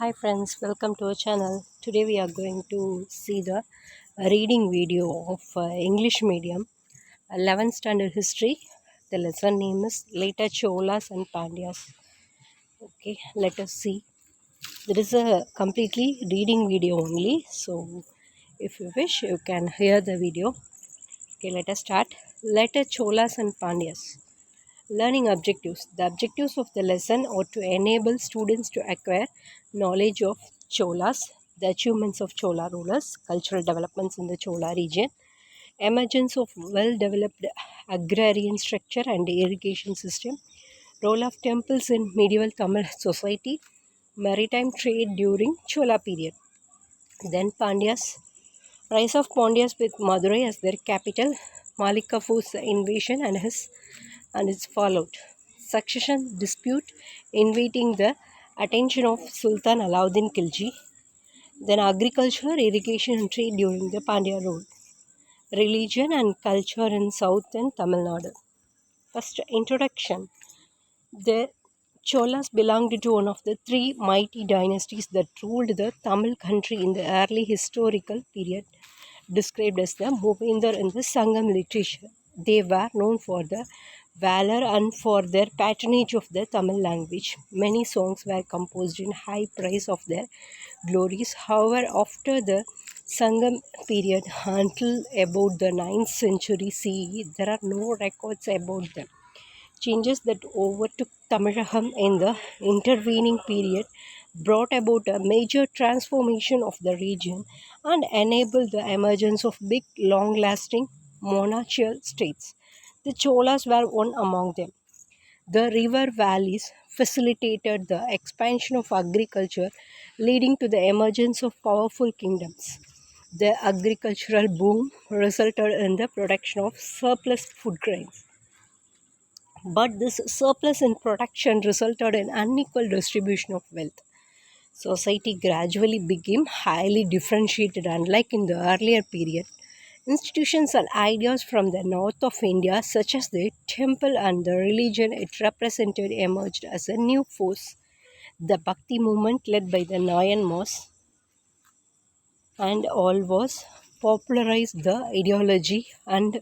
Hi friends, welcome to our channel. Today we are going to see the reading video of English medium 11th standard history. The lesson name is Later Cholas and Pandyas. Okay, let us see. There is a completely reading video only. So if you wish, you can hear the video. Okay, let us start. Later Cholas and Pandyas. Learning objectives. The objectives of the lesson are to enable students to acquire knowledge of cholas, the achievements of chola rulers, cultural developments in the chola region, emergence of well-developed agrarian structure and irrigation system, role of temples in medieval Tamil society, maritime trade during chola period. Then Pandyas. Rise of Pandyas with Madurai as their capital, Malik Kafur's invasion and its fallout. Succession dispute inviting the attention of Sultan Alauddin Khilji. Then agriculture, irrigation and trade during the Pandya rule. Religion and culture in southern Tamil Nadu. First, introduction. The Cholas belonged to one of the three mighty dynasties that ruled the Tamil country in the early historical period, described as the Mohinder in the Sangam literature. They were known for the valor and for their patronage of the Tamil language. Many songs were composed in high praise of their glories. However, after the Sangam period until about the 9th century CE, there are no records about them. Changes that overtook Tamilagam in the intervening period brought about a major transformation of the region and enabled the emergence of big, long-lasting monarchical states. The Cholas were one among them. The river valleys facilitated the expansion of agriculture, leading to the emergence of powerful kingdoms. The agricultural boom resulted in the production of surplus food grains. But this surplus in production resulted in unequal distribution of wealth. Society gradually became highly differentiated, unlike in the earlier period. Institutions and ideas from the north of India, such as the temple and the religion it represented, emerged as a new force. The Bhakti movement, led by the Nayanmars and all, was popularized the ideology and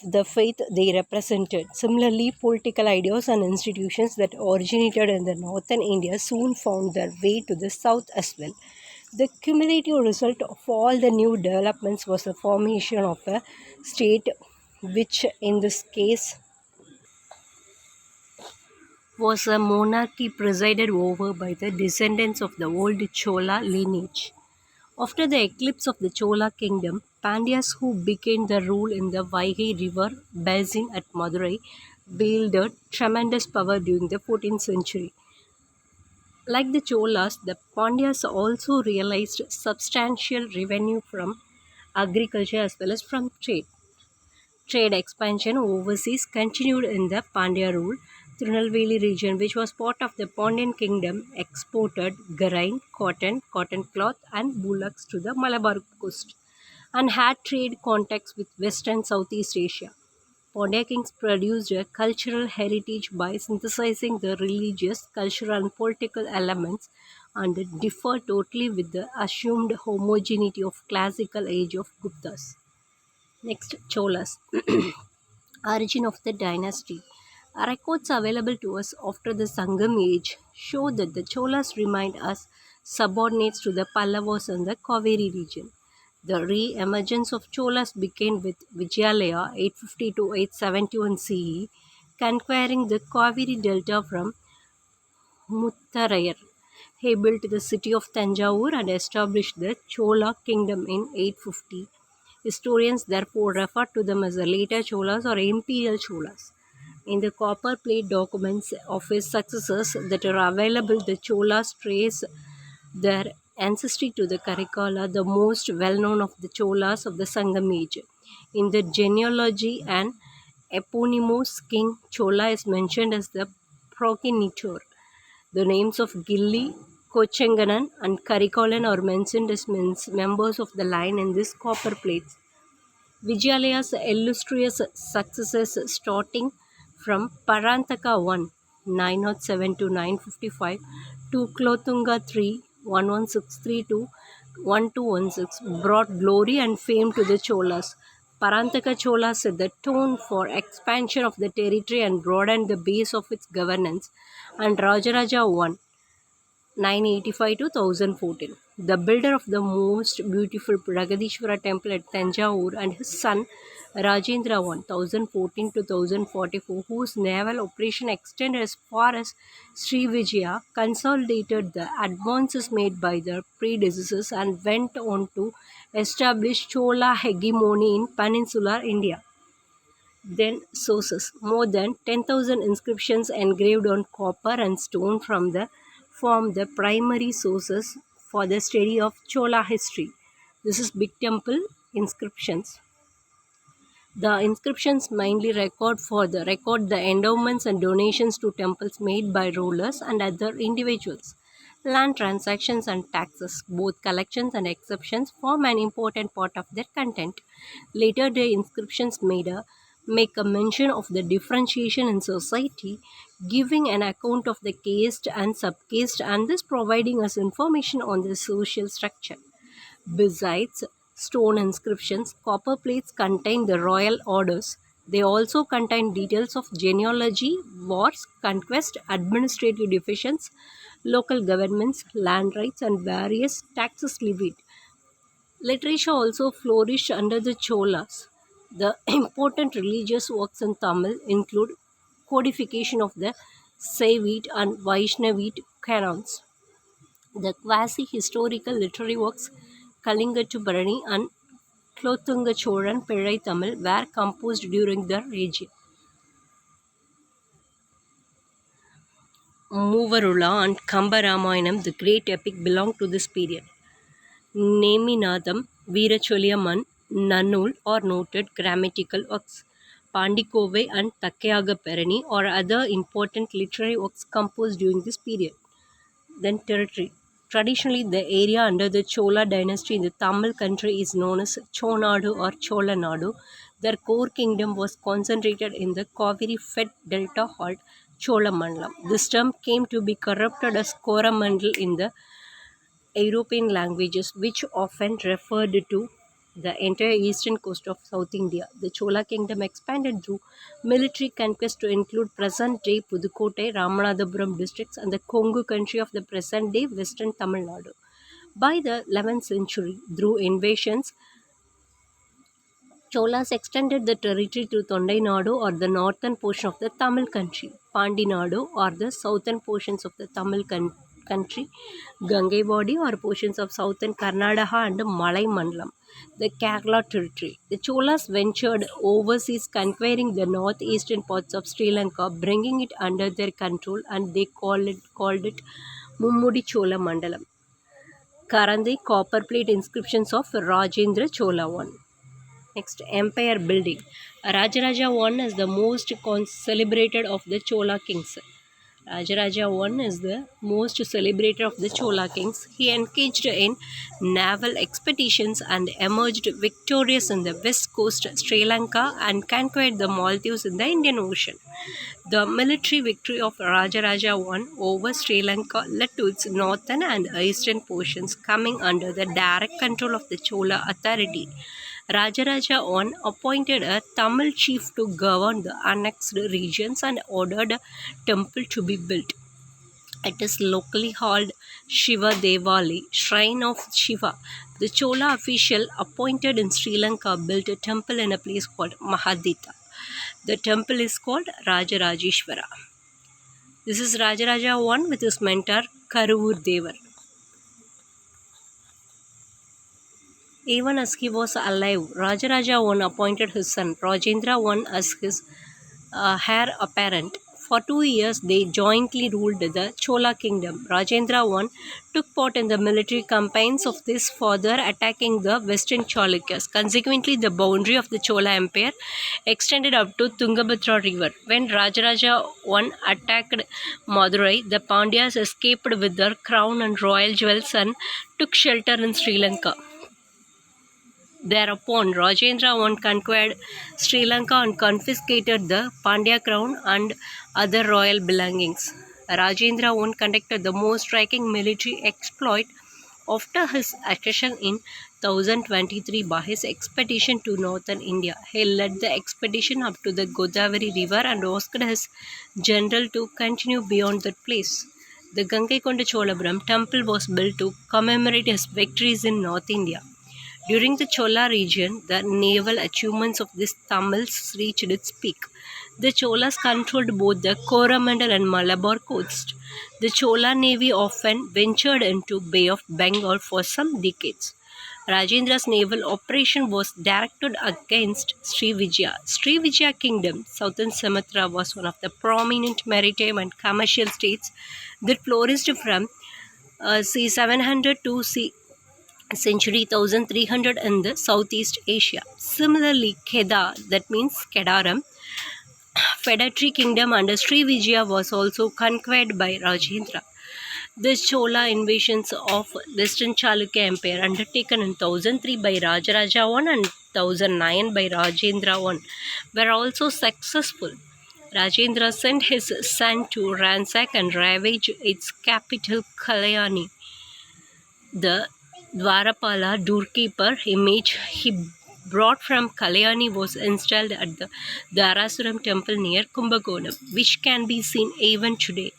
the faith they represented. Similarly, political ideas and institutions that originated in the northern India soon found their way to the south as well. The cumulative result of all the new developments was the formation of a state, which in this case was a monarchy presided over by the descendants of the old Chola lineage. After the eclipse of the Chola kingdom, Pandyas, who began the rule in the Vaigai river basin at Madurai, wielded tremendous power during the 14th century. Like the Cholas, the Pandyas also realized substantial revenue from agriculture as well as from trade. Trade expansion overseas continued in the Pandya rule. Tirunelveli region, which was part of the Pandyan kingdom, exported grain, cotton cloth, and bullocks to the Malabar coast and had trade contacts with West and Southeast Asia. Pandya kings produced a cultural heritage by synthesizing the religious, cultural, and political elements and differ totally with the assumed homogeneity of classical age of Guptas. Next, Cholas. Origin of the dynasty. Records available to us after the Sangam age show that the Cholas remained as subordinates to the Pallavas and the Kaveri region. The re-emergence of Cholas began with Vijayalaya 850 to 871 CE, conquering the Kaveri delta from Muttarayar. He built the city of Tanjavur and established the Chola kingdom in 850. Historians therefore refer to them as the later Cholas or imperial Cholas. In the copper plate documents of his successors that are available, the Cholas trace their ancestry to the Karikala, the most well-known of the Cholas of the Sangam age. In the genealogy, an eponymous king Chola is mentioned as the progenitor. The names of Gilli, Kochanganan and Karikalan are mentioned as members of the line in these copper plates. Vijayalaya's illustrious successes starting from Parantaka I 907 to 955, to Klothunga III 1163 to 1216 brought glory and fame to the Cholas. Parantaka Chola set the tone for expansion of the territory and broadened the base of its governance, and Rajaraja I 985 to 1014. The builder of the most beautiful Pragadishwara temple at Tanjavur and his son Rajendra I 1014 to 1044, whose naval operation extended as far as Srivijaya, consolidated the advances made by their predecessors and went on to establish Chola hegemony in peninsular India. Then sources. More than 10,000 inscriptions engraved on copper and stone form the primary sources for the study of Chola history. This is Big Temple inscriptions. The inscriptions mainly record the endowments and donations to temples made by rulers and other individuals. Land transactions and taxes, both collections and exceptions, form an important part of their content. Later day inscriptions make a mention of the differentiation in society, giving an account of the caste and subcaste, and thus providing us information on the social structure. Besides stone inscriptions, copper plates contain the royal orders. They also contain details of genealogy, wars, conquest, administrative divisions, local governments, land rights, and various taxes levied. Literature also flourished under the Cholas. The important religious works in Tamil include codification of the Saivite and Vaishnavite canons. The quasi-historical literary works Kalingattu and Klothunga Choran Pillai Tamil were composed during the region. Moovarula and Kamba Ramayanam, the great epic, belong to this period. Neminadam, Veeracholyaman, Nannul are noted grammatical works. Pandikove and Takyaga Perani are other important literary works composed during this period. Then territory. Traditionally, the area under the Chola dynasty in the Tamil country is known as Chonadu or Cholanadu. Their core kingdom was concentrated in the Kaveri Fed Delta called Cholamandalam. This term came to be corrupted as Coromandel in the European languages, which often referred to the entire eastern coast of South India. The Chola kingdom expanded through military conquest to include present-day Pudukkottai, Ramanathapuram districts and the Kongu country of the present-day western Tamil Nadu. By the 11th century, through invasions, Cholas extended the territory to Tondai Nadu or the northern portion of the Tamil country, Pandi Nadu or the southern portions of the Tamil country, Gangaivadi or portions of southern Karnataka and Malay Mandalam, the Kerala territory. The Cholas ventured overseas, conquering the northeastern parts of Sri Lanka, bringing it under their control, and they called it Mummudi Chola Mandalam. Karandi copper plate inscriptions of Rajendra Chola I. Next, empire building. Rajaraja I is the most celebrated of the Chola kings. Rajaraja I is the most celebrated of the Chola kings. He engaged in naval expeditions and emerged victorious in the west coast Sri Lanka and conquered the Maldives in the Indian Ocean. The military victory of Rajaraja I over Sri Lanka led to its northern and eastern portions coming under the direct control of the Chola authority. Rajaraja I appointed a Tamil chief to govern the annexed regions and ordered a temple to be built. It is locally called Shiva Devali, Shrine of Shiva. The Chola official appointed in Sri Lanka built a temple in a place called Mahadita. The temple is called Rajarajeshwara. This is Rajaraja I with his mentor Karuvur Devar. Even as he was alive, Rajaraja I appointed his son Rajendra I as his heir apparent. For 2 years, they jointly ruled the Chola kingdom. Rajendra I took part in the military campaigns of this further attacking the western Chalukyas. Consequently, the boundary of the Chola Empire extended up to Tungabhadra river. When Rajaraja I attacked Madurai, the Pandyas escaped with their crown and royal jewels and took shelter in Sri Lanka. Thereupon, Rajendra I conquered Sri Lanka and confiscated the Pandya crown and other royal belongings. Rajendra I conducted the most striking military exploit after his accession in 1023 by his expedition to northern India. He led the expedition up to the Godavari river and asked his general to continue beyond that place. The Gangaikonda Cholabram temple was built to commemorate his victories in North India. During the Chola region, the naval achievements of these Tamils reached its peak. The Cholas controlled both the Coromandel and Malabar coast. The Chola navy often ventured into Bay of Bengal for some decades. Rajendra's naval operation was directed against Srivijaya. Srivijaya kingdom, southern Sumatra, was one of the prominent maritime and commercial states that flourished from c. 700 to c. century 1300 in the Southeast Asia. Similarly, Kedah, that means Kedaram, Fedatory kingdom under Srivijaya was also conquered by Rajendra. The Chola invasions of Western Chalukya Empire undertaken in 1003 by Rajaraja I and 1009 by Rajendra I were also successful. Rajendra sent his son to ransack and ravage its capital Kalyani. The Dwarapala doorkeeper image he brought from Kalyani was installed at the Dharasuram temple near Kumbakonam, which can be seen even today.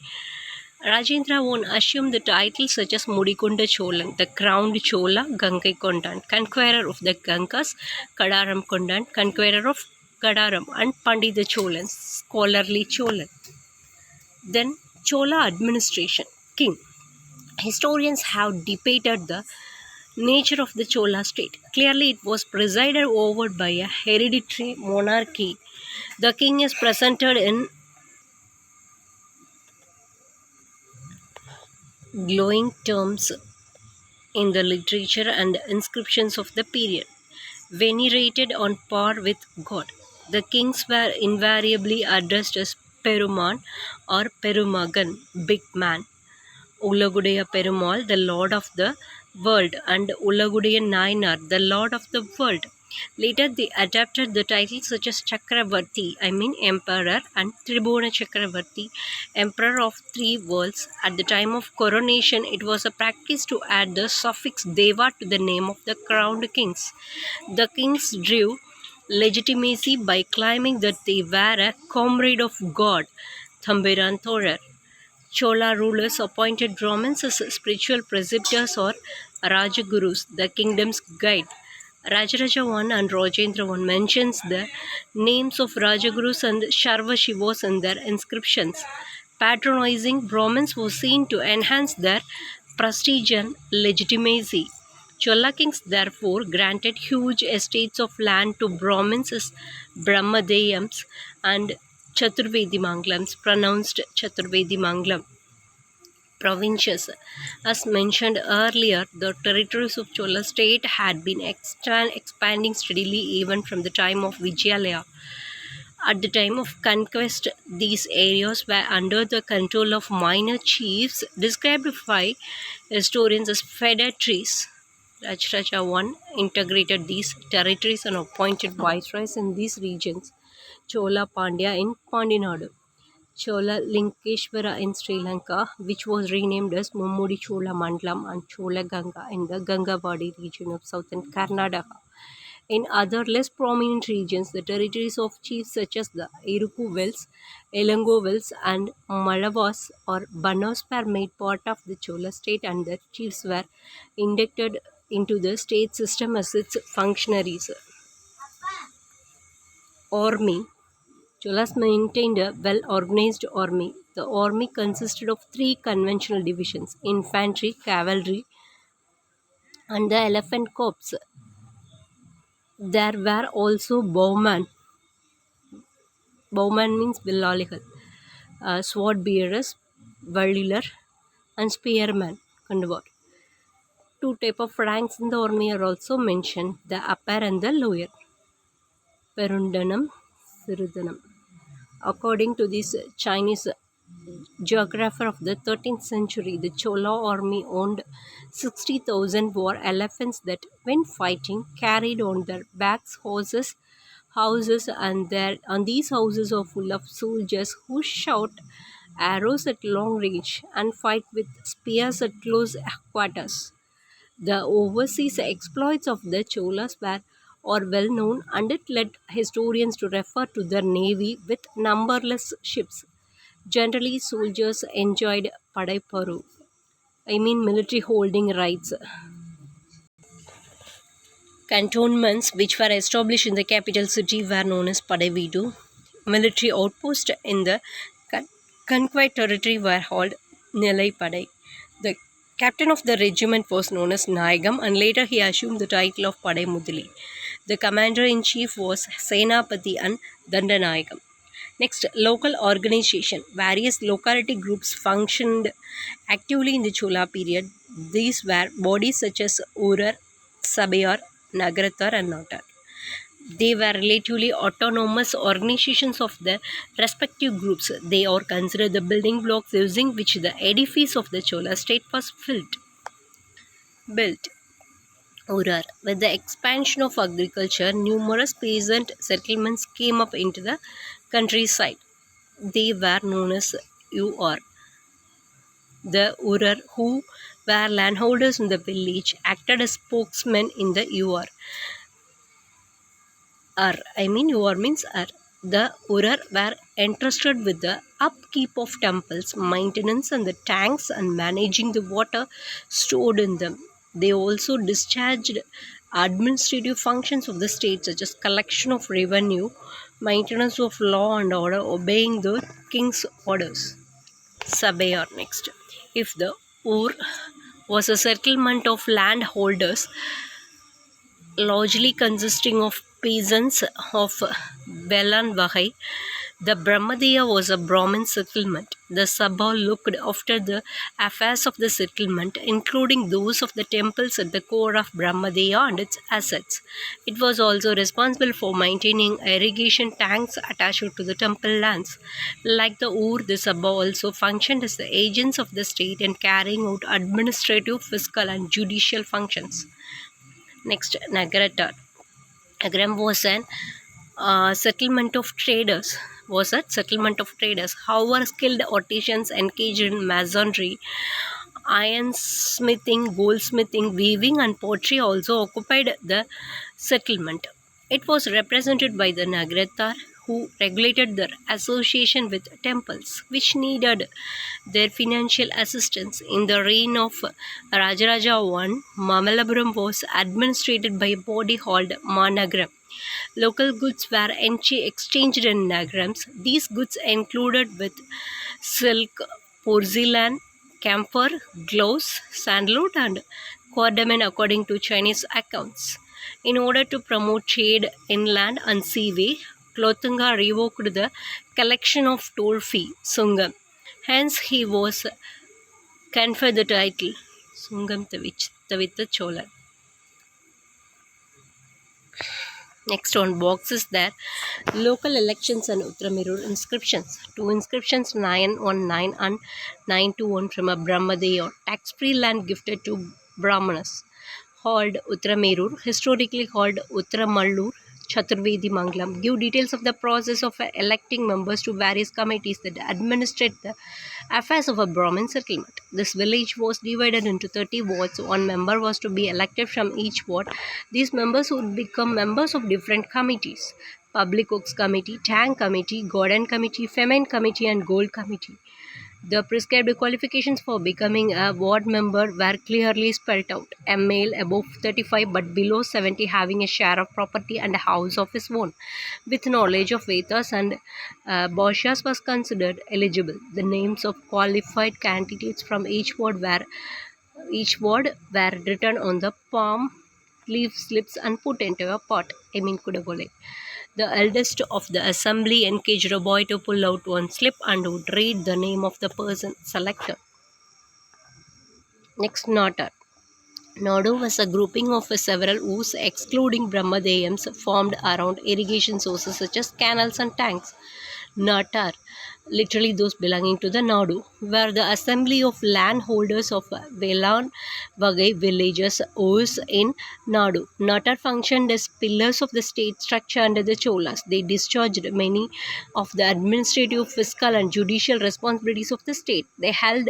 Rajendra I assumed the titles such as Mudikunda Cholan, the crowned Chola, Gangai Kondan, conqueror of the Gangas, Kadaram Kondan, conqueror of Kadaram, and Pandita Cholan, scholarly Cholan. Then Chola administration, king. Historians have debated the nature of the Chola state. Clearly, it was presided over by a hereditary monarchy. The king is presented in glowing terms in the literature and inscriptions of the period, venerated on par with God. The kings were invariably addressed as Peruman or Perumagan, big man. Ulagudaya Perumal, the Lord of the world, and Ulagudaya Nainar, the Lord of the world. Later, they adapted the titles such as Chakravarti, Emperor, and Tribuna Chakravarti, Emperor of three worlds. At the time of coronation, it was a practice to add the suffix Deva to the name of the crowned kings. The kings drew legitimacy by claiming that they were a comrade of God, Thambiran Thorar. Chola rulers appointed Brahmins as spiritual preceptors or Rajagurus, the kingdom's guide. Rajaraja I and Rajendra I mentions the names of Rajagurus and Sharva Shivas in their inscriptions. Patronizing Brahmins was seen to enhance their prestige and legitimacy. Chola kings therefore granted huge estates of land to Brahmins as Brahmadeyams and Chaturvedi pronounced Chaturvedi Manglam provinces. As mentioned earlier, the territories of Chola state had been expanding steadily even from the time of Vijayalaya. At the time of conquest, these areas were under the control of minor chiefs, described by historians as feudatories. Rajaraja I integrated these territories and appointed viceroys in these regions. Chola Pandya in Pandinadu. Chola Linkeshwara in Sri Lanka, which was renamed as Mummudi Chola Mandalam, and Chola Ganga in the Gangavadi region of southern Karnataka. In other less prominent regions, the territories of chiefs such as the Iruku Wells, Elango Wells, and Malavas or Banos were made part of the Chola state, and the chiefs were inducted into the state system as its functionaries. Army. Cholas maintained a well-organized army. The army consisted of three conventional divisions: infantry, cavalry, and the elephant corps. There were also bowmen. Bowman means villaligal. Sword bearers, valilar, and spearmen. Kandavad. Two types of ranks in the army are also mentioned: the upper and the lower. Perundanam, Sirudanam. According to this Chinese geographer of the 13th century, the Chola army owned 60,000 war elephants that, when fighting, carried on their backs houses, and these houses are full of soldiers who shout arrows at long range and fight with spears at close quarters. The overseas exploits of the Cholas are well known, and it led historians to refer to their navy with numberless ships. Generally, soldiers enjoyed padaiparu, military holding rights. Cantonments, which were established in the capital city, were known as Padavidu. Military outposts in the conquered territory were called Nilai Padai. The captain of the regiment was known as Nayagam, and later he assumed the title of Padai Mudali. The commander in chief was Senapati and Dandanayagam. Next, local organization. Various locality groups functioned actively in the Chola period. These were bodies such as Urar, Sabayar, Nagaratar, and Natar. They were relatively autonomous organizations of the respective groups. They are considered the building blocks using which the edifice of the Chola state was built. Urar. With the expansion of agriculture, numerous peasant settlements came up into the countryside. They were known as Ur. The Urar, who were landholders in the village, acted as spokesmen in the Ur. Ur means Ur. The Urar were entrusted with the upkeep of temples, maintenance and the tanks, and managing the water stored in them. They also discharged administrative functions of the state, such as collection of revenue, maintenance of law and order, obeying the king's orders. Sabayar next. If the Ur was a settlement of landholders, largely consisting of peasants of Belan Vahai, the Brahmadeya was a Brahmin settlement. The Sabha looked after the affairs of the settlement, including those of the temples at the core of Brahmadeya and its assets. It was also responsible for maintaining irrigation tanks attached to the temple lands. Like the Ur, the Sabha also functioned as the agents of the state and carrying out administrative, fiscal, and judicial functions. Next, Nagaratar. Nagaram was an settlement of traders. However, skilled artisans engaged in masonry, ironsmithing, goldsmithing, weaving, and pottery also occupied the settlement. It was represented by the Nagaratar, who regulated their association with temples, which needed their financial assistance. In the reign of Rajaraja I, Mamallapuram was administered by a body called Managaram. Local goods were exchanged in nagrams. These goods included with silk, porcelain, camphor, gloves, sandalwood, and cardamom according to Chinese accounts. In order to promote trade inland and seaway, Klothunga revoked the collection of toll fee, Sungam. Hence, he was conferred the title Sungam Tavitha Chola. Next on box is there local elections and Uttaramirur inscriptions. Two inscriptions 919 and 921 from a Brahmadeya, tax-free land gifted to Brahmanas, called Uttaramirur, historically called Uttaramallur, Chaturvedi Mangalam, give details of the process of electing members to various committees that administrate the affairs of a Brahmin settlement. This village was divided into 30 wards. One member was to be elected from each ward. These members would become members of different committees: Public Works Committee, Tank Committee, Garden Committee, Famine Committee, and Gold Committee. The prescribed qualifications for becoming a ward member were clearly spelled out: a male above 35 but below 70 having a share of property and a house of his own, with knowledge of Vedas and Bhashyas was considered eligible. The names of qualified candidates from each ward were written on the palm leaf slips and put into a pot. Kudagole. The eldest of the assembly encouraged a boy to pull out one slip and would read the name of the person selected. Next, Natar. Nadu was a grouping of several Us, excluding Brahmadeyams, formed around irrigation sources such as canals and tanks. Natar literally those belonging to the Nadu, were the assembly of landholders of Velan Vagai villages Oos in Nadu. Natar functioned as pillars of the state structure under the Cholas. They discharged many of the administrative, fiscal, and judicial responsibilities of the state. They held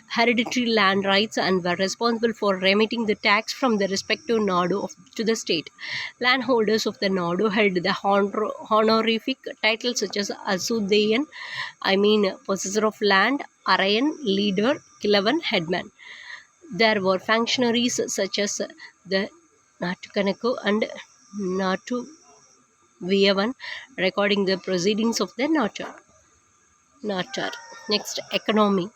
hereditary land rights and were responsible for remitting the tax from the respective Nadu to the state. Landholders of the Nadu held the honorific titles such as Asudayan, possessor of land, Arayan, leader, Kilavan, headman. There were functionaries such as the Natukanaku and Natu Viyavan recording the proceedings of the Natar. Next, economy.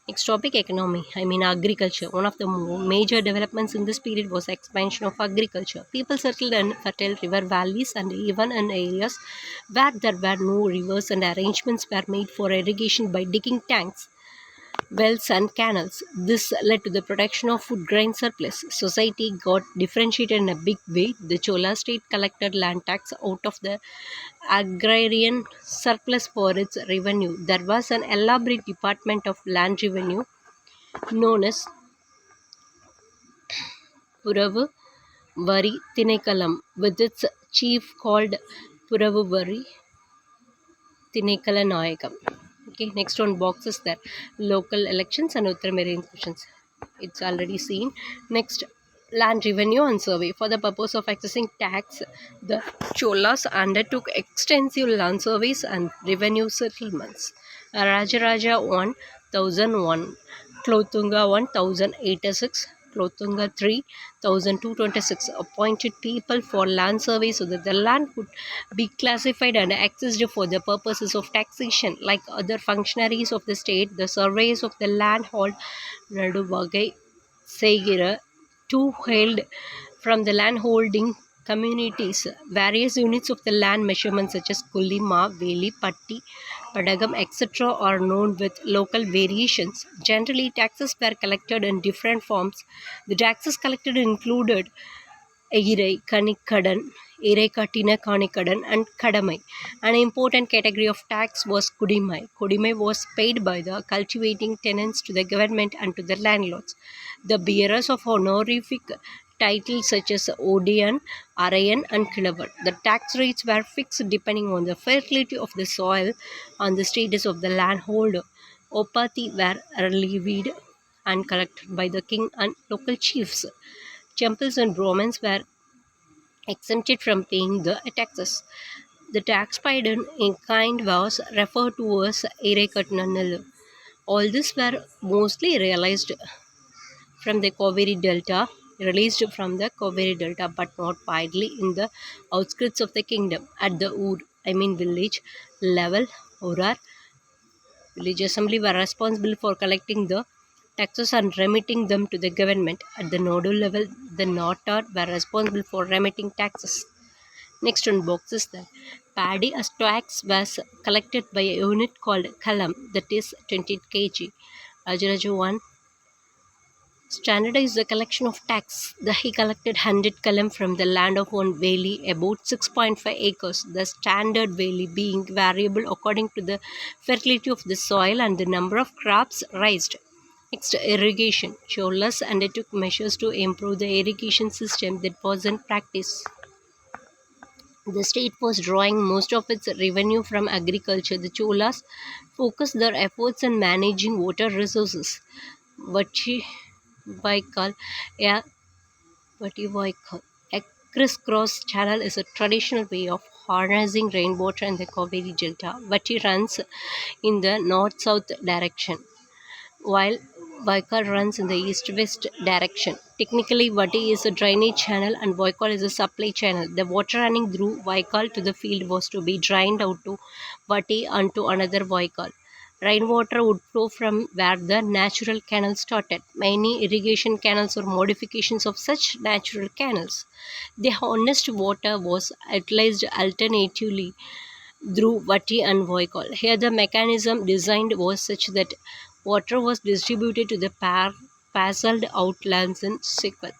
Next topic, economy. Agriculture. One of the major developments in this period was expansion of agriculture. People settled in fertile river valleys and even in areas where there were no rivers, and arrangements were made for irrigation by digging tanks, wells, and canals. This led to the production of food grain surplus. Society got differentiated in a big way. The Chola state collected land tax out of the agrarian surplus for its revenue. There was an elaborate department of land revenue known as Puravu Vari Tinekalam, with its chief called Puravu Vari Tinekala Nayakam. Okay, next one box is there. Local elections and Uttaramarine questions. It's already seen. Next, land revenue and survey. For the purpose of accessing tax, the Cholas undertook extensive land surveys and revenue settlements. Rajaraja 1001, Klotunga 1086, Klotunga 3226 appointed people for land survey so that the land could be classified and accessed for the purposes of taxation. Like other functionaries of the state, the surveyors of the land hold Naduvagai Segira too hailed from the landholding communities. Various units of the land measurement such as Kulima, Veli, Patti, Padagam, etc. are known with local variations. Generally, taxes were collected in different forms. The taxes collected included Eirai, Kanikadan, Eirai Katina Kanikadan, and Kadamai. An important category of tax was Kudimai. Kudimai was paid by the cultivating tenants to the government and to the landlords. The bearers of honorific titles such as Odian, Arayan, and Kilavar. The tax rates were fixed depending on the fertility of the soil and the status of the landholder. Opati were levied and collected by the king and local chiefs. Temples and Brahmins were exempted from paying the taxes. The tax paid in kind was referred to as Erekatnanalu. All these were mostly from the Kaveri Delta, released from the Kaveri Delta, but not widely in the outskirts of the kingdom. At the village level, Urar village assembly were responsible for collecting the taxes and remitting them to the government. At the nodal level, the Notar were responsible for remitting taxes. Next one box is that paddy as tax was collected by a unit called kalam, that is 20 kg. Rajaraja 1 standardized the collection of tax. He collected 100 kalam from the land of one valley, about 6.5 acres, the standard valley being variable according to the fertility of the soil and the number of crops raised. Next, irrigation. Cholas undertook measures to improve the irrigation system that was in practice. The state was drawing most of its revenue from agriculture. The Cholas focused their efforts on managing water resources. Vachi Vaikal, a Vachi a crisscross channel is a traditional way of harnessing rainwater in the Kaveri Delta. Vachi runs in the north-south direction, while Vaikal runs in the east-west direction. Technically, Vati is a drainage channel and Vaikal is a supply channel. The water running through Vaikal to the field was to be drained out to Vati and to another Vaikal. Rainwater would flow from where the natural canal started. Many irrigation canals or modifications of such natural canals. The harnessed water was utilized alternatively through Vati and Voicall. Here the mechanism designed was such that water was distributed to the parcelled outlands in sequence.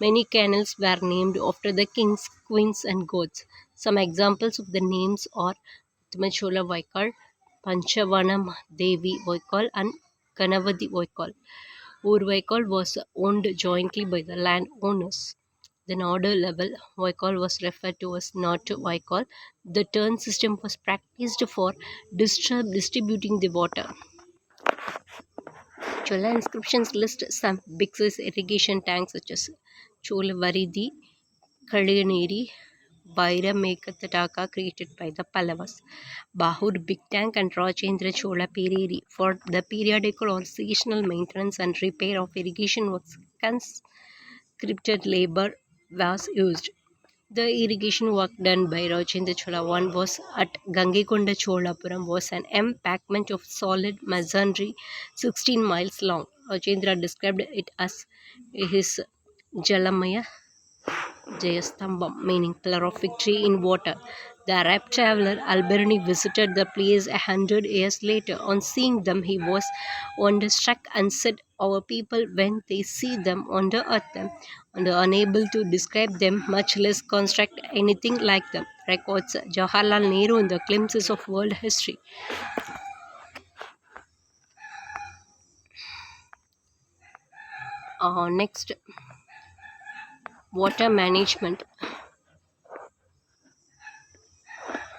Many canals were named after the kings, queens, and gods. Some examples of the names are Machola Vaikal, Panchavanam Devi Vaikal and Ganavati Vaikal. Ur Vaikal was owned jointly by the landowners. Then order level Vaikal was referred to as not Vaikal. The turn system was practiced for distributing the water. Chola inscriptions list some big size irrigation tanks such as Cholavaridi, Kalineri, Bairamekataka created by the Pallavas, Bahur Big Tank and Rajendra Chola Pereri for the periodical or seasonal maintenance and repair of irrigation was conscripted labor was used. The irrigation work done by Rajendra Chola I was at Gangekonda Cholapuram was an embankment of solid masonry 16 miles long. Rajendra described it as his Jalamaya Jayastambam, meaning pillar of victory in water. The Arab traveler Alberni visited the place 100 years later. On seeing them, he was wonderstruck and said, "Our people, when they see them, wonder at them, and are unable to describe them, much less construct anything like them." Records Jawaharlal Nehru in the glimpses of world history. Next, water management.